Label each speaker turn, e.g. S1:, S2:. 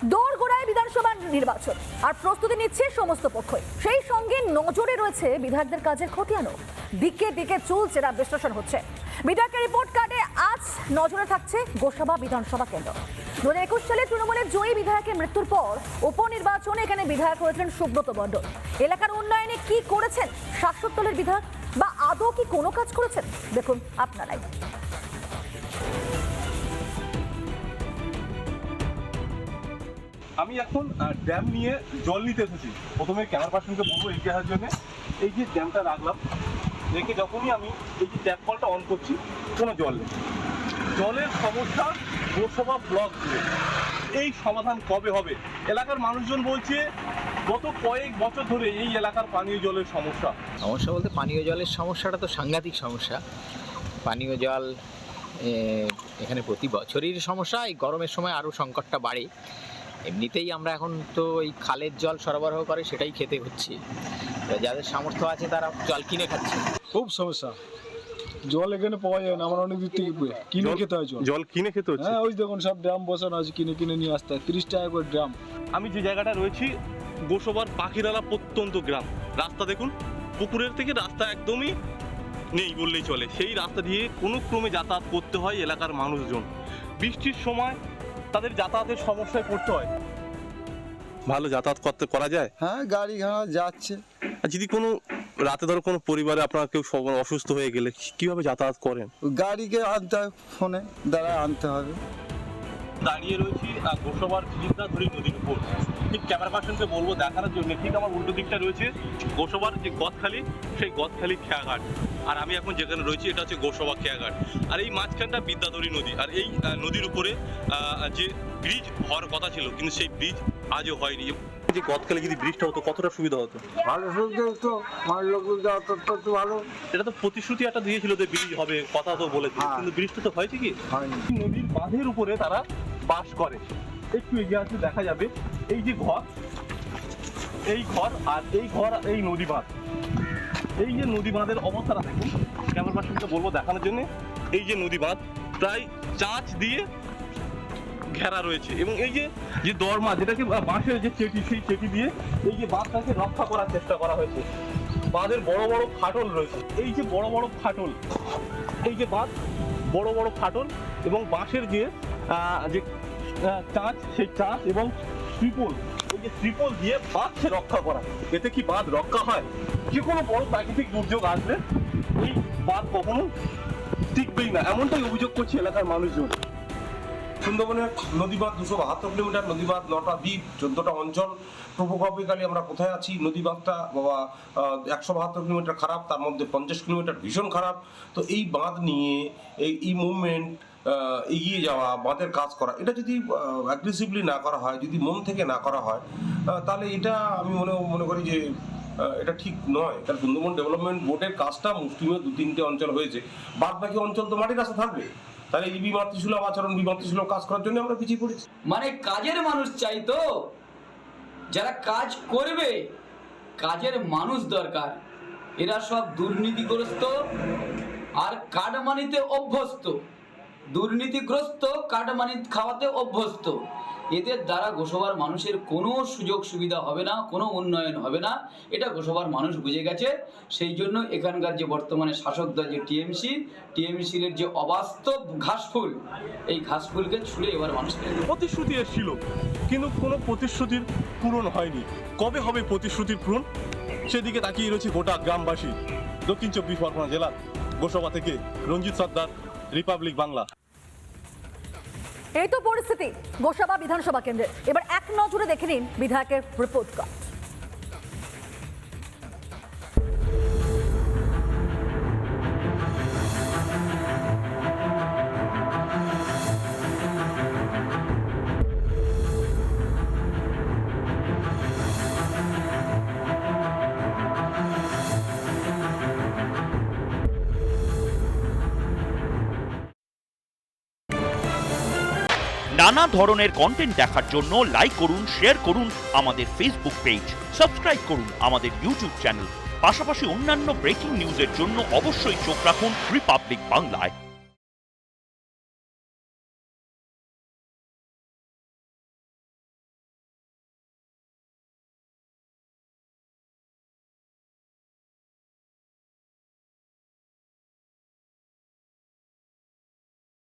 S1: দোরগোড়ায় বিধানসভা নির্বাচন আর প্রস্তুতি নিচ্ছে সমস্ত পক্ষই। সেই সঙ্গে নজরে রয়েছে বিধায়কদের কাজের খতিয়ানও। দিকে দিকে চুলচেরা বিশ্লেষণ হচ্ছে। বিধায়কের রিপোর্ট কার্ডে আজ নজরে থাকছে গোসাবা বিধানসভা কেন্দ্র। 2021 সালে তৃণমূলের জয়ী বিধায়কের মৃত্যুর পর উপনির্বাচনে এখানে বিধায়ক হয়েছিলেন সুব্রত মণ্ডল। এলাকার উন্নয়নে কি করেছেন শাসক দলের বিধায়ক, বা আদৌ কি কোনো কাজ করেছেন, দেখুন আপনারাই।
S2: আমি এখন ড্যাম নিয়ে জল নিতে এসেছি। প্রথমে ক্যামেরা পার্সনকে বলবো ইতিহাসের জন্য, এই যে ড্যামটা রাখলাম, রেখে যখনই আমি এই যে ট্যাপ কলটা অন করছি কোনো জল নেই। জলের সমস্যা গোসাবা ব্লক জুড়ে। এই সমাধান কবে হবে? এলাকার মানুষজন বলছে গত কয়েক বছর ধরে এই এলাকার পানীয় জলের সমস্যা।
S3: সমস্যা বলতে পানীয় জলের সমস্যাটা তো সাংঘাতিক সমস্যা। পানীয় জল এখানে প্রতি বছরই সমস্যা, এই গরমের সময় আরও সংকটটা বাড়ে। এমনিতেই আমরা এখন তো এই খালের জল সরবরাহ করে সেটাই খেতে হচ্ছে, যাদের সামর্থ্য আছে তারা জল কিনে খাচ্ছে।
S4: খুব সমস্যা, জল এখানে পাওয়া যায় না, আমরা অনেক দূর থেকে কিনে খেতে হয়।
S2: জল কিনে খেতে হচ্ছে।
S4: হ্যাঁ, ওই দেখুন সব ড্রাম বসানো আছে, কিনে নিয়ে আসতে হয়। 30 টাকা করে ড্রাম।
S2: আমি যে জায়গাটা রয়েছি গোসাবার পাখিরালা প্রত্যন্ত গ্রাম। রাস্তা দেখুন, পুকুরের থেকে রাস্তা একদমই নেই বললেই চলে। সেই রাস্তা দিয়ে কোনো ক্রমে যাতায়াত করতে হয় এলাকার মানুষজন। বৃষ্টির সময় তাদের যাতায়াতের সমস্যায় পড়তে হয়। ভালো যাতায়াত করা যায়?
S5: হ্যাঁ, গাড়ি ঘোড়া যাচ্ছে।
S2: আর যদি কোনো রাতে ধরো কোনো পরিবারে আপনার কেউ অসুস্থ হয়ে গেলে কিভাবে যাতায়াত করেন?
S5: গাড়িকে আনতে হয়, ফোনে দ্বারা আনতে হবে।
S2: দাঁড়িয়ে রয়েছি গোসাবার বিদ্যাধরী নদীর উপর। ঠিক ক্যামেরা পার্সনকে বলবো দেখানোর জন্য, ঠিক আমার উল্টো দিকটা রয়েছে গোসাবার যে গদখালি, সেই গদখালি খেয়াঘাট। আর আমি এখন যেখানে রয়েছি এটা হচ্ছে গোসাবা খেয়াঘাট। আর এই মাঝখানটা বিদ্যাধরী নদী। আর এই নদীর উপরে যে ব্রিজ হওয়ার কথা ছিল, কিন্তু সেই ব্রিজ আজও হয়নি। যে গদখালি যদি ব্রিজটা হতো কতটা সুবিধা হতো?
S5: ভালো সুবিধা হতো, আমার লোক তো ভালো।
S2: এটা তো প্রতিশ্রুতি একটা দিয়েছিল যে ব্রিজ হবে, কথা তো বলেছিল, কিন্তু ব্রিজটা তো হয়েছে কি?
S5: হয়নি।
S2: নদীর বাঁধের উপরে তারা বাস করে। একটু এগিয়ে আসলে দেখা যাবে এই যে ঘর, এই ঘর আর এই ঘর, এই নদী বাঁধ। এই যে নদী বাঁধের অবস্থাটা দেখুন, ক্যামেরা পার্সনকে বলবো দেখানোর জন্য। এই যে নদী বাঁধ প্রায় চাঁচ দিয়ে ঘেরা রয়েছে, এবং এই যে দরমা, যেটাকে বাঁশের যে চেটি, সেই চেটি দিয়ে এই যে বাঁধটাকে রক্ষা করার চেষ্টা করা হয়েছে। বাঁধের বড় বড় ফাটল রয়েছে, এই যে বড় বড় ফাটল, এই যে বাঁধ বড় বড় ফাটল, এবং বাঁশের যে চাঁচ, সেই চাঁচ এবং ত্রিপল, ওই যে ত্রিপল দিয়ে বাঁধকে রক্ষা করা। এতে কি বাঁধ রক্ষা হয়? যে কোনো বড় প্রাকৃতিক দুর্যোগ আসলে এই বাঁধ কখনো টিকবেই না, এমনটাই অভিযোগ করছে এলাকার মানুষজন।
S6: সুন্দরবনের নদীবাঁধ 272 কিলোমিটার, নদীবাঁধ 9টা দ্বীপ, 14টা অঞ্চল। টোপোগ্রাফিক্যালি আমরা কোথায় আছি? নদীবাঁধটা 172 কিলোমিটার খারাপ, তার মধ্যে 50 কিলোমিটার ভীষণ খারাপ। তো এই বাঁধ নিয়ে এই মুভমেন্ট, এগিয়ে যাওয়া, বাঁধের কাজ করা, এটা যদি অ্যাগ্রেসিভলি না করা হয়, যদি মন থেকে না করা হয়, তাহলে এটা আমি মনে করি যে এটা ঠিক নয়। কারণ সুন্দরবন ডেভেলপমেন্ট বোর্ডের কাজটা মুষ্টিমেয় 2-3টে অঞ্চল হয়েছে, বাদ বাকি অঞ্চল তো মাটির কাছে থাকবে। তাহলে এই বিমাতৃসুলভ আচরণ, বিমাতৃসুলভ কাজ করার জন্য আমরা পিছিয়ে পড়েছি।
S7: মানে কাজের মানুষ চাই, তো যারা কাজ করবে, কাজের মানুষ দরকার। এরা সব দুর্নীতিগ্রস্ত আর কাটমানিতে অভ্যস্ত, দুর্নীতিগ্রস্ত, কাটমানি খাওয়াতে অভ্যস্ত। এদের দ্বারা গোসাবার মানুষের কোনো সুযোগ সুবিধা হবে না, কোনো উন্নয়ন হবে না, এটা গোসাবার মানুষ বুঝে গেছে। সেই জন্য এখানকার যে বর্তমানে শাসক দল যে টিএমসির যে অবাস্তব ঘাসফুল, এই ঘাসফুলকে ছুঁড়ে এবার মানুষ
S2: প্রতিশ্রুতি এসেছিল, কিন্তু কোনো প্রতিশ্রুতির পূরণ হয়নি। কবে হবে প্রতিশ্রুতির পূরণ? সেদিকে তাকিয়ে রয়েছে গোটা গ্রামবাসী। দক্ষিণ 24 পরগনা জেলার গোসাবা থেকে রঞ্জিত সর্দার, রিপাবলিক বাংলা।
S1: এই তো পরিস্থিতি গোসাবা বিধানসভা কেন্দ্রে। এবার এক নজরে দেখে নিন বিধায়কের রিপোর্ট কার্ড।
S8: নানা ধরনের কন্টেন্ট দেখার জন্য লাইক করুন, শেয়ার করুন আমাদের ফেসবুক পেজ, সাবস্ক্রাইব করুন আমাদের ইউটিউব চ্যানেল। পাশাপাশি অন্যান্য ব্রেকিং নিউজের জন্য অবশ্যই চোখ রাখুন রিপাবলিক বাংলায়।